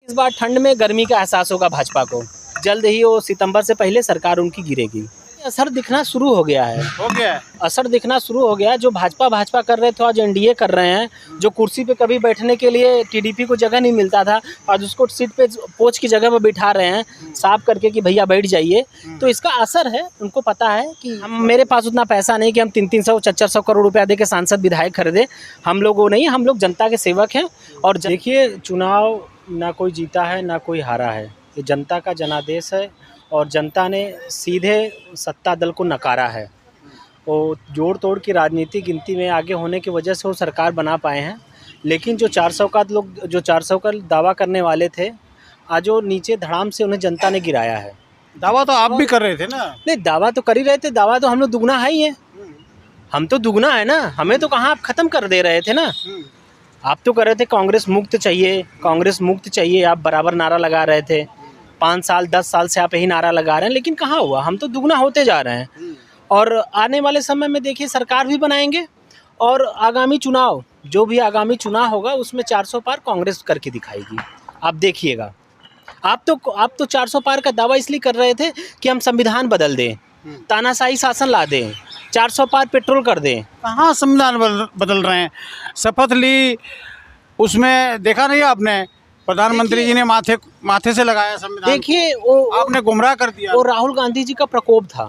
इस बार ठंड में गर्मी का एहसास होगा भाजपा को। जल्द ही वो सितंबर से पहले सरकार उनकी गिरेगी। असर दिखना शुरू हो गया है। असर दिखना शुरू हो गया है। जो भाजपा कर रहे थे आज एनडीए कर रहे हैं। जो कुर्सी पे कभी बैठने के लिए टीडीपी को जगह नहीं मिलता था, आज उसको सीट पे पोच की जगह पे बिठा रहे हैं साफ करके कि भैया बैठ जाइए। तो इसका असर है। उनको पता है कि मेरे पास उतना पैसा नहीं कि हम 300 400 करोड़ रुपया दे के सांसद विधायक खरीदे। हम लोग वो नहीं, हम लोग जनता के सेवक हैं। और देखिए, चुनाव ना कोई जीता है ना कोई हारा है, ये जनता का जनादेश है और जनता ने सीधे सत्ता दल को नकारा है। वो जोड़ तोड़ की राजनीति गिनती में आगे होने की वजह से वो सरकार बना पाए हैं। लेकिन जो 400 का दावा करने वाले थे, आज वो नीचे धड़ाम से उन्हें जनता ने गिराया है। दावा तो आप भी कर रहे थे ना? नहीं, दावा तो कर ही रहे थे। दावा तो हम लोग दुगना है ही है। हम तो दुगना है ना, हमें तो कहाँ आप ख़त्म कर दे रहे थे ना। आप तो कर रहे थे कांग्रेस मुक्त चाहिए, कांग्रेस मुक्त चाहिए। आप बराबर नारा लगा रहे थे। 5 साल 10 साल से आप यही नारा लगा रहे हैं, लेकिन कहाँ हुआ। हम तो दुगना होते जा रहे हैं। और आने वाले समय में देखिए सरकार भी बनाएंगे और आगामी चुनाव, जो भी आगामी चुनाव होगा उसमें 400 पार कांग्रेस करके दिखाएगी। आप देखिएगा। आप तो 400 पार का दावा इसलिए कर रहे थे कि हम संविधान बदल दें, तानाशाही शासन ला दें, 400 पार पेट्रोल कर दें। कहाँ संविधान बदल रहे हैं? शपथ ली, उसमें देखा नहीं आपने? प्रधानमंत्री जी ने माथे से लगाया संविधान। देखिए, वो आपने गुमराह कर दिया। वो राहुल गांधी जी का प्रकोप था।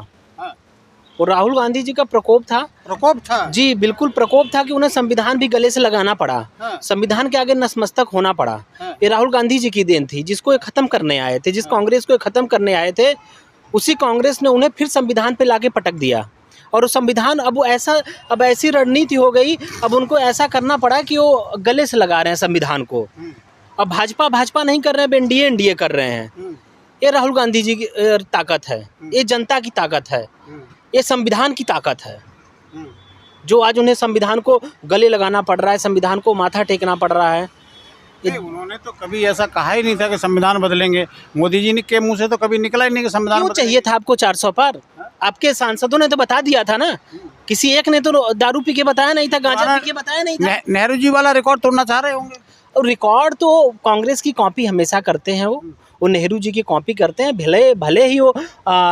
वो राहुल गांधी जी का प्रकोप था। जी बिल्कुल प्रकोप था कि उन्हें संविधान भी गले से लगाना पड़ा। संविधान के आगे नतमस्तक होना पड़ा। ये राहुल गांधी जी की देन थी, जिसको ये खत्म करने आए थे, जिस कांग्रेस को ये खत्म करने आए थे, उसी कांग्रेस ने उन्हें फिर संविधान पे लाके पटक दिया। और वो संविधान अब ऐसी रणनीति हो गई, अब उनको ऐसा करना पड़ा कि वो गले से लगा रहे हैं संविधान को। अब भाजपा नहीं कर रहे हैं, एनडीए कर रहे हैं। ये राहुल गांधी जी की ताकत है, ये जनता की ताकत है, ये संविधान की ताकत है, जो आज उन्हें संविधान को गले लगाना पड़ रहा है, संविधान को माथा टेकना पड़ रहा है। उन्होंने तो कभी ऐसा कहा ही नहीं था कि संविधान बदलेंगे। मोदी जी के मुंह से तो कभी निकला ही नहीं कि संविधान क्यों चाहिए था आपको 400 पार? आपके सांसदों ने तो बता दिया था ना। किसी एक ने तो दारू पी के बताया नहीं था, गांजा पी के बताया नहीं था। नेहरू जी वाला रिकॉर्ड तोड़ना चाह रहे होंगे। और रिकॉर्ड तो कांग्रेस की कॉपी हमेशा करते हैं। वो नेहरू जी की कॉपी करते हैं। भले ही वो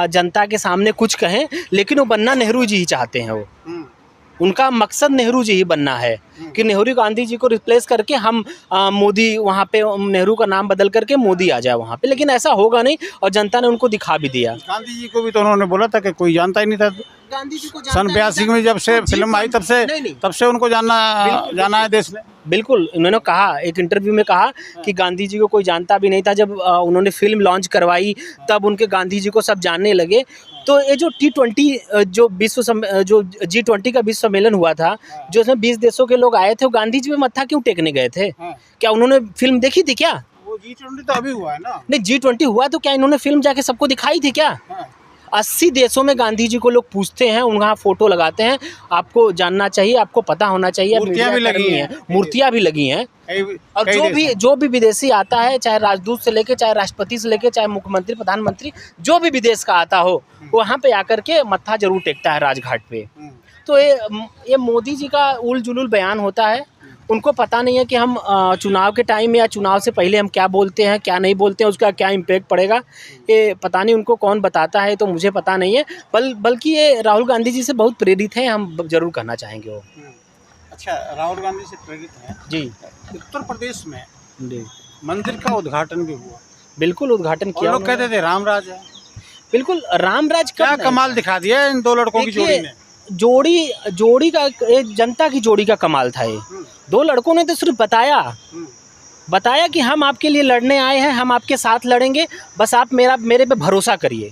जनता के सामने कुछ कहें, लेकिन वो बनना नेहरू जी ही चाहते हैं। वो उनका मकसद नेहरू जी ही बनना है कि नेहरू गांधी जी को रिप्लेस करके हम मोदी, वहाँ पे नेहरू का नाम बदल करके मोदी आ जाए वहाँ पे। लेकिन ऐसा होगा नहीं और जनता ने उनको दिखा भी दिया। गांधी जी को भी तो उन्होंने बोला था कि कोई जानता ही नहीं था। गांधी जी को सन 82 में जब से फिल्म आई तब से उनको जाना है देश ने। बिल्कुल, उन्होंने कहा, एक इंटरव्यू में कहा कि गांधी जी को कोई जानता भी नहीं था। जब उन्होंने फिल्म लॉन्च करवाई तब उनके गांधी जी को सब जानने लगे। तो ये जो T20 जो G20 का विश्व सम्मेलन हुआ था, जो इसमें 20 देशों के लोग आए थे, वो गांधी जी पे मत्था क्यों टेकने गए थे? क्या उन्होंने फिल्म देखी थी क्या? वो G20 तो अभी हुआ है ना। नहीं, G20 हुआ तो क्या इन्होंने फिल्म जाके सबको दिखाई थी क्या? 80 देशों में गांधी जी को लोग पूछते हैं, वहाँ फोटो लगाते हैं। आपको जानना चाहिए, आपको पता होना चाहिए। मूर्तियाँ भी लगी हैं। मूर्तियाँ भी लगी हैं। और जो भी विदेशी आता है, चाहे राजदूत से लेके, चाहे राष्ट्रपति से लेके, चाहे मुख्यमंत्री, प्रधानमंत्री, जो भी विदेश का आता हो, वहाँ पे आकर के मत्था जरूर टेकता है राजघाट पे। तो ये मोदी जी का उल जुलूल बयान होता है। उनको पता नहीं है कि हम चुनाव के टाइम या चुनाव से पहले हम क्या बोलते हैं, क्या नहीं बोलते हैं, उसका क्या इम्पैक्ट पड़ेगा, ये पता नहीं उनको कौन बताता है। तो मुझे पता नहीं है, बल्कि ये राहुल गांधी जी से बहुत प्रेरित हैं, हम जरूर कहना चाहेंगे वो। अच्छा, राहुल गांधी से प्रेरित हैं जी। उत्तर प्रदेश में जी मंदिर का उद्घाटन भी हुआ। बिल्कुल, उद्घाटन किया। लोग कहते थे रामराज है। बिल्कुल, रामराज क्या कमाल दिखा दिया इन दो लड़कों की जोड़ी ने। जोड़ी का, जनता की जोड़ी का कमाल था ये। दो लड़कों ने तो सिर्फ बताया कि हम आपके लिए लड़ने आए हैं, हम आपके साथ लड़ेंगे, बस आप मेरे पे भरोसा करिए।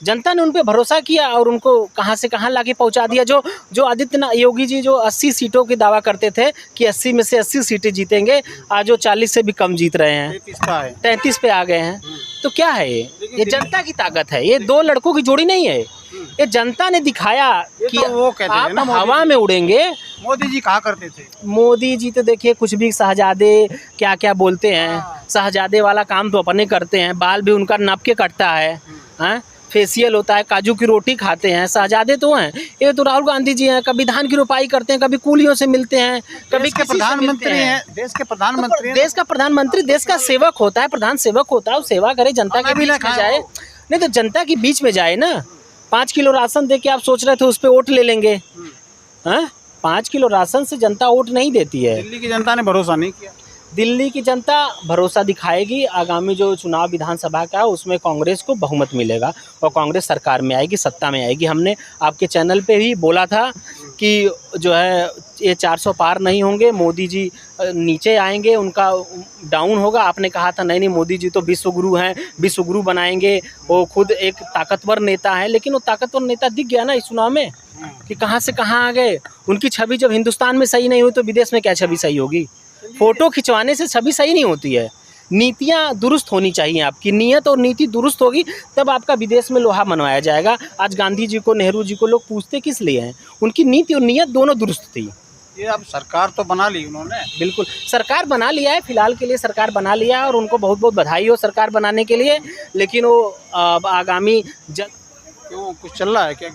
जनता ने उन पे भरोसा किया और उनको कहां से कहां लाके पहुंचा दिया। जो आदित्यनाथ योगी जी जो 80 सीटों की दावा करते थे कि 80 में से 80 सीटें जीतेंगे, आज वो 40 से भी कम जीत रहे हैं, 33 पे आ गए हैं। तो क्या है ये जनता की ताकत है। ये दो लड़कों की जोड़ी नहीं है, ये जनता ने दिखाया कि तो वो कहते आप हैं ना, हवा में उड़ेंगे। मोदी जी कहा करते थे। मोदी जी तो देखिए कुछ भी शहजादे क्या क्या बोलते हैं, शहजादे वाला काम तो अपने करते हैं। बाल भी उनका नाप के कटता है। फेशियल होता है, काजू की रोटी खाते हैं, शहजादे तो हैं। ये तो राहुल गांधी जी हैं, कभी धान की रोपाई करते हैं, कभी कूलियों से मिलते हैं, कभी के प्रधानमंत्री हैं, देश के प्रधानमंत्री हैं। देश का प्रधानमंत्री देश का सेवक होता है, प्रधान सेवक होता है, वो सेवा करे, जनता के बीच में जाए। नहीं तो जनता के बीच में जाए ना। 5 किलो राशन दे के आप सोच रहे थे उस पर वोट ले लेंगे? हाँ, 5 किलो राशन से जनता वोट नहीं देती है। दिल्ली की जनता ने भरोसा नहीं किया। दिल्ली की जनता भरोसा दिखाएगी। आगामी जो चुनाव विधानसभा का है उसमें कांग्रेस को बहुमत मिलेगा और कांग्रेस सरकार में आएगी, सत्ता में आएगी। हमने आपके चैनल पे भी बोला था कि जो है ये 400 पार नहीं होंगे, मोदी जी नीचे आएंगे, उनका डाउन होगा। आपने कहा था नहीं मोदी जी तो विश्वगुरु हैं, विश्वगुरु बनाएंगे, वो खुद एक ताकतवर नेता है। लेकिन वो ताकतवर नेता दिख गया ना इस चुनाव में कि कहाँ से कहाँ आ गए। उनकी छवि जब हिंदुस्तान में सही नहीं हुई तो विदेश में क्या छवि सही होगी? फोटो खिंचवाने से छवि सही नहीं होती है। नीतियाँ दुरुस्त होनी चाहिए, आपकी नीयत और नीति दुरुस्त होगी तब आपका विदेश में लोहा मनवाया जाएगा। आज गांधी जी को, नेहरू जी को लोग पूछते किस लिए हैं? उनकी नीति और नीयत दोनों दुरुस्त थी। ये अब सरकार तो बना ली उन्होंने। बिल्कुल सरकार बना लिया है, फिलहाल के लिए सरकार बना लिया है और उनको बहुत बहुत बधाई हो सरकार बनाने के लिए। लेकिन वो आगामी क्यों कुछ चल रहा है क्या?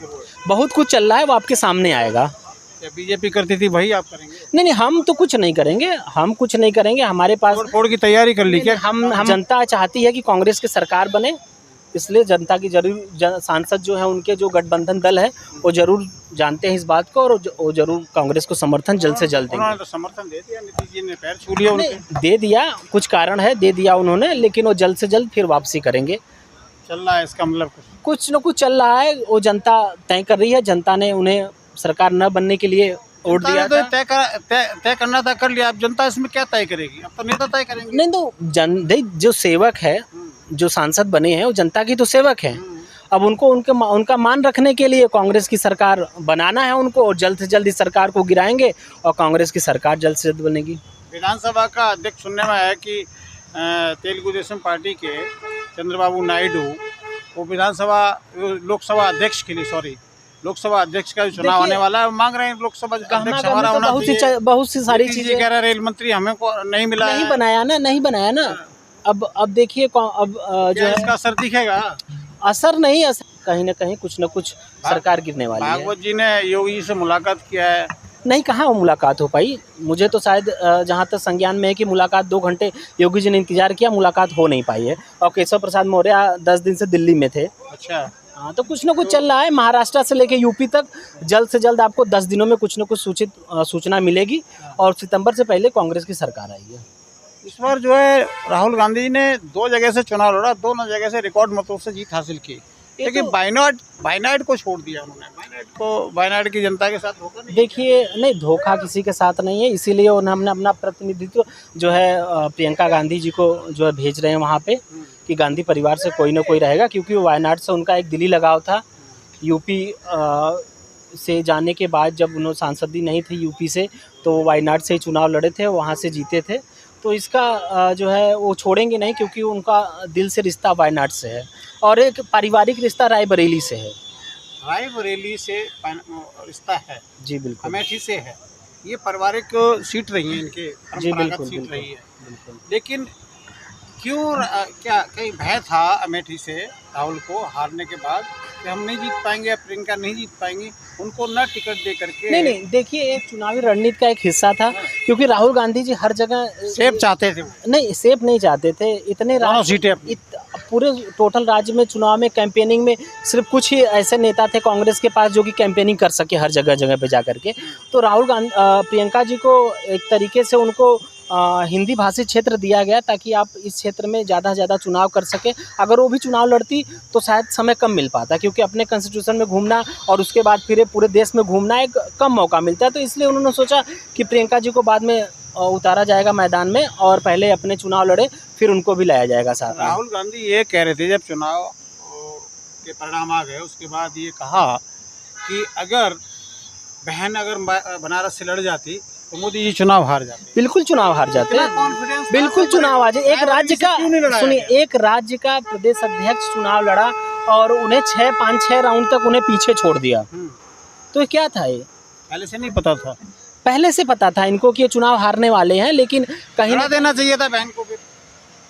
बहुत कुछ चल रहा है, वो आपके सामने आएगा। बीजेपी करती थी वही आप करेंगे? नहीं, हम तो कुछ नहीं करेंगे, हम कुछ नहीं करेंगे। हमारे पास फोड़ की तैयारी कर ली क्या? हम जनता चाहती है कि कांग्रेस की सरकार बने, इसलिए जनता की जरूर सांसद जो है उनके जो गठबंधन दल है वो जरूर जानते हैं इस बात को और वो जरूर कांग्रेस को समर्थन जल्द से जल्द देंगे। उन्होंने तो समर्थन दे दिया, नीतीश जी ने पैर छू लिया उनके। दे दिया, कुछ कारण है, दे दिया उन्होंने, लेकिन वो जल्द से जल्द फिर वापसी करेंगे। चल रहा है इसका मतलब कुछ न कुछ चल रहा है, वो जनता तय कर रही है। जनता ने उन्हें सरकार न बनने के लिए वोट दिया था। तय करना था, कर लिया। अब जनता इसमें क्या तय करेगी? अब तो नेता तय करेंगे। नहीं तो जो सेवक है, जो सांसद बने हैं वो जनता की तो सेवक हैं। अब उनको उनका मान रखने के लिए कांग्रेस की सरकार बनाना है उनको, और जल्द से जल्द इस सरकार को गिराएंगे और कांग्रेस की सरकार जल्द से जल्द बनेगी। विधानसभा का अध्यक्ष सुनने में आया कि तेलुगु देशम पार्टी के चंद्रबाबू नायडू वो लोकसभा अध्यक्ष के लिए लोकसभा अध्यक्ष का चुनाव आने वाला है, मांग रहे हैं लोकसभा अध्यक्ष हमारा होना चाहिए। बहुत सी सारी चीजें कह रहे, रेल मंत्री हमें को नहीं मिला, नहीं बनाया ना। अब देखिए अब जो है इसका असर दिखेगा। असर नहीं, असर कहीं ना कहीं कुछ न कुछ सरकार गिरने वाली है। भागवत जी ने योगी जी से मुलाकात किया है, नहीं कहाँ वो मुलाकात हो पाई। मुझे तो शायद जहाँ तक संज्ञान में है कि मुलाकात 2 घंटे योगी जी ने इंतजार किया, मुलाकात हो नहीं पाई है। और केशव प्रसाद मौर्य 10 दिन से दिल्ली में थे। अच्छा, हाँ, तो कुछ ना कुछ चल रहा है। महाराष्ट्र से लेके यूपी तक जल्द से जल्द आपको 10 दिनों में कुछ न कुछ सूचना मिलेगी और सितंबर से पहले कांग्रेस की सरकार आई है। इस बार जो है राहुल गांधी जी ने 2 जगह से चुनाव लड़ा, दोनों जगह से रिकॉर्ड मतों से जीत हासिल की, लेकिन वायनाड को छोड़ दिया उन्होंने। वायनाड की जनता के साथ धोखा नहीं। देखिए, नहीं धोखा किसी के साथ नहीं है, इसीलिए हमने अपना प्रतिनिधित्व जो है प्रियंका गांधी जी को जो है भेज रहे हैं वहाँ पे कि गांधी परिवार से कोई ना कोई रहेगा, क्योंकि वायनाड से उनका एक दिली लगाव था। यूपी से जाने के बाद जब उन्होंने सांसदी नहीं थी यूपी से, तो वो वायनाड से ही चुनाव लड़े थे, वहाँ से जीते थे। तो इसका जो है वो छोड़ेंगे नहीं, क्योंकि उनका दिल से रिश्ता वायनाड से है और एक पारिवारिक रिश्ता रायबरेली से है। रायबरेली से रिश्ता है जी, बिल्कुल। अमेठी से है, ये पारिवारिक सीट रही है इनके, जी बिल्कुल, सीट रही है। लेकिन क्यों, क्या कहीं भय था अमेठी से राहुल को हारने के बाद कि हम नहीं जीत पाएंगे, प्रियंका नहीं जीत पाएंगी, उनको न टिकट दे करके? नहीं, देखिए एक चुनावी रणनीति का एक हिस्सा था, क्योंकि राहुल गांधी जी हर जगह सेफ चाहते थे। नहीं, सेफ नहीं चाहते थे। इतने सीटें पूरे टोटल राज्य में चुनाव में कैंपेनिंग में सिर्फ कुछ ही ऐसे नेता थे कांग्रेस के पास जो कि कैंपेनिंग कर सके हर जगह पे जा करके। तो प्रियंका जी को एक तरीके से उनको हिंदी भाषी क्षेत्र दिया गया ताकि आप इस क्षेत्र में ज़्यादा से ज़्यादा चुनाव कर सके। अगर वो भी चुनाव लड़ती तो शायद समय कम मिल पाता, क्योंकि अपने कॉन्स्टिट्यूशन में घूमना और उसके बाद फिर पूरे देश में घूमना एक कम मौका मिलता है। तो इसलिए उन्होंने सोचा कि प्रियंका जी को बाद में उतारा जाएगा मैदान में और पहले अपने चुनाव लड़े, फिर उनको भी लाया जाएगा साथ। राहुल गांधी ये कह रहे थे जब चुनाव के परिणाम आ गए उसके बाद ये कहा कि अगर बहन बनारस से लड़ जाती तो मोदी जी चुनाव हार जाते। बिल्कुल चुनाव हार जाते, बिल्कुल चुनाव आ जाए। एक राज्य का सुनिए, एक राज्य का प्रदेश अध्यक्ष चुनाव लड़ा और उन्हें 5-6 राउंड तक उन्हें पीछे छोड़ दिया। तो क्या था ये? पहले से नहीं पता था? पहले से पता था इनको कि ये चुनाव हारने वाले हैं, लेकिन कहीं ना देना चाहिए था बहन को।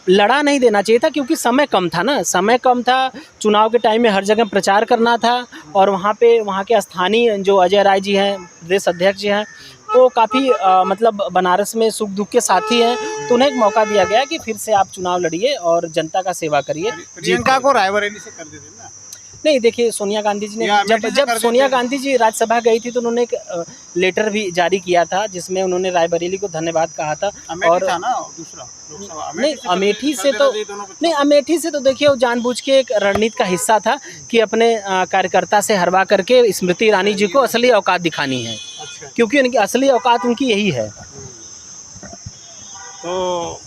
लड़ा नहीं देना चाहिए था, क्योंकि समय कम था ना, समय कम था। चुनाव के टाइम में हर जगह प्रचार करना था, और वहाँ के स्थानीय जो अजय राय जी हैं, प्रदेश अध्यक्ष जी हैं, वो काफ़ी मतलब बनारस में सुख दुख के साथी हैं, तो उन्हें एक मौका दिया गया कि फिर से आप चुनाव लड़िए और जनता का सेवा करिए। प्रियंका को रायबरेली से कर देते ना। नहीं, देखिए सोनिया गांधी जी ने जब सोनिया गांधी जी राज्यसभा गई थी तो उन्होंने एक लेटर भी जारी किया था, जिसमें उन्होंने रायबरेली को धन्यवाद कहा था। और था ना दूसरा लोकसभा नहीं, अमेठी से तो देखिए वो जानबूझ के एक रणनीति का हिस्सा था कि अपने कार्यकर्ता से हरवा करके स्मृति ईरानी जी को असली औकात दिखानी है। अच्छा। क्योंकि उनकी असली औकात उनकी यही है। तो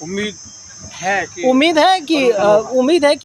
उम्मीद है कि